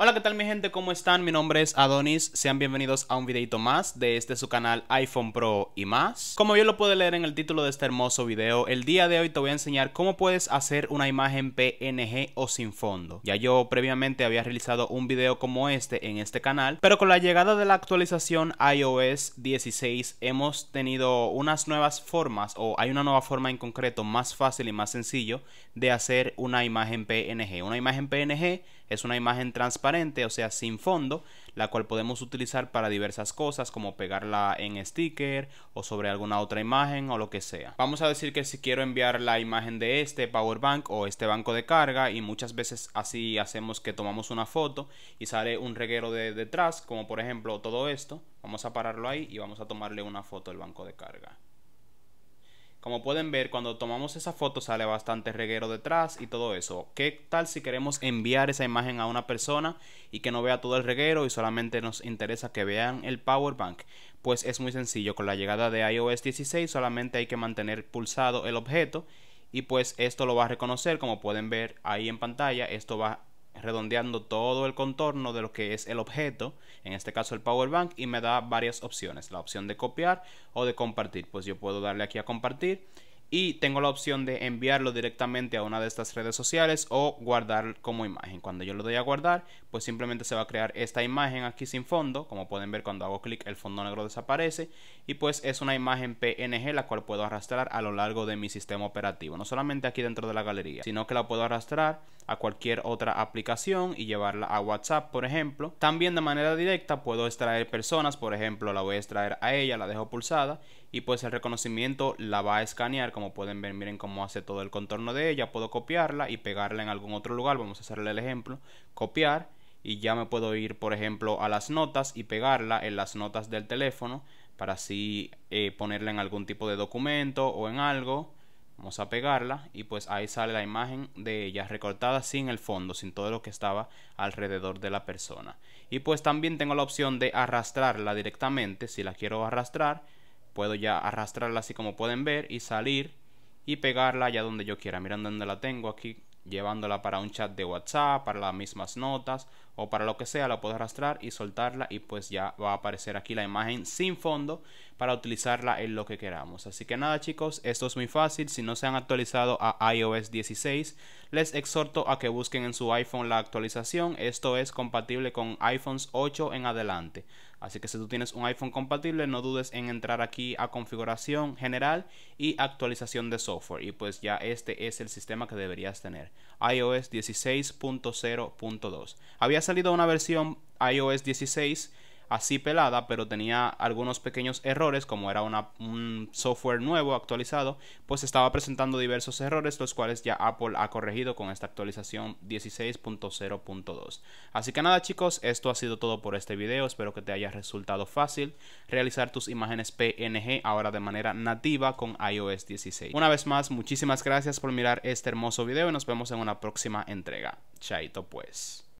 Hola, ¿qué tal mi gente? ¿Cómo están? Mi nombre es Adonis, sean bienvenidos a un videito más de su canal iPhone Pro y más. Como bien lo puede leer en el título de este hermoso video, el día de hoy te voy a enseñar cómo puedes hacer una imagen PNG o sin fondo. Ya yo previamente había realizado un video como este en este canal, pero con la llegada de la actualización iOS 16 hemos tenido unas nuevas formas, o hay una nueva forma en concreto más fácil y más sencillo de hacer una imagen PNG. Una imagen PNG es una imagen transparente, o sea, sin fondo, la cual podemos utilizar para diversas cosas, como pegarla en sticker o sobre alguna otra imagen o lo que sea. Vamos a decir que si quiero enviar la imagen de este power bank o este banco de carga, y muchas veces así hacemos que tomamos una foto y sale un reguero de detrás, como por ejemplo todo esto. Vamos a pararlo ahí y vamos a tomarle una foto del banco de carga. Como pueden ver, cuando tomamos esa foto sale bastante reguero detrás y todo eso. ¿Qué tal si queremos enviar esa imagen a una persona y que no vea todo el reguero y solamente nos interesa que vean el power bank? Pues es muy sencillo. Con la llegada de iOS 16 solamente hay que mantener pulsado el objeto y pues esto lo va a reconocer. Como pueden ver ahí en pantalla, esto va redondeando todo el contorno de lo que es el objeto, en este caso el power bank, y me da varias opciones, la opción de copiar o de compartir. Pues yo puedo darle aquí a compartir y tengo la opción de enviarlo directamente a una de estas redes sociales o guardar como imagen. Cuando yo lo doy a guardar, pues simplemente se va a crear esta imagen aquí sin fondo. Como pueden ver, cuando hago clic el fondo negro desaparece y pues es una imagen PNG la cual puedo arrastrar a lo largo de mi sistema operativo, no solamente aquí dentro de la galería, sino que la puedo arrastrar a cualquier otra aplicación y llevarla a WhatsApp, por ejemplo. También de manera directa puedo extraer personas, por ejemplo la voy a extraer a ella, la dejo pulsada y pues el reconocimiento la va a escanear. Como pueden ver, miren cómo hace todo el contorno de ella. Puedo copiarla y pegarla en algún otro lugar. Vamos a hacerle el ejemplo, copiar, y ya me puedo ir por ejemplo a las notas y pegarla en las notas del teléfono para así ponerla en algún tipo de documento o en algo. Vamos a pegarla y pues ahí sale la imagen de ella recortada sin el fondo, sin todo lo que estaba alrededor de la persona. Y pues también tengo la opción de arrastrarla directamente. Si la quiero arrastrar, puedo ya arrastrarla así como pueden ver y salir y pegarla allá donde yo quiera. Miren dónde la tengo aquí, llevándola para un chat de WhatsApp, para las mismas notas o para lo que sea. La puedo arrastrar y soltarla y pues ya va a aparecer aquí la imagen sin fondo para utilizarla en lo que queramos. Así que nada chicos, esto es muy fácil. Si no se han actualizado a iOS 16, les exhorto a que busquen en su iPhone la actualización. Esto es compatible con iPhones 8 en adelante. Así que si tú tienes un iPhone compatible, no dudes en entrar aquí a configuración general y actualización de software. Y pues ya este es el sistema que deberías tener, iOS 16.0.2. Había salido una versión iOS 16 así pelada, pero tenía algunos pequeños errores. Como era un software nuevo actualizado, pues estaba presentando diversos errores, los cuales ya Apple ha corregido con esta actualización 16.0.2. Así que nada chicos, esto ha sido todo por este video. Espero que te haya resultado fácil realizar tus imágenes PNG ahora de manera nativa con iOS 16. Una vez más, muchísimas gracias por mirar este hermoso video y nos vemos en una próxima entrega. Chaito pues.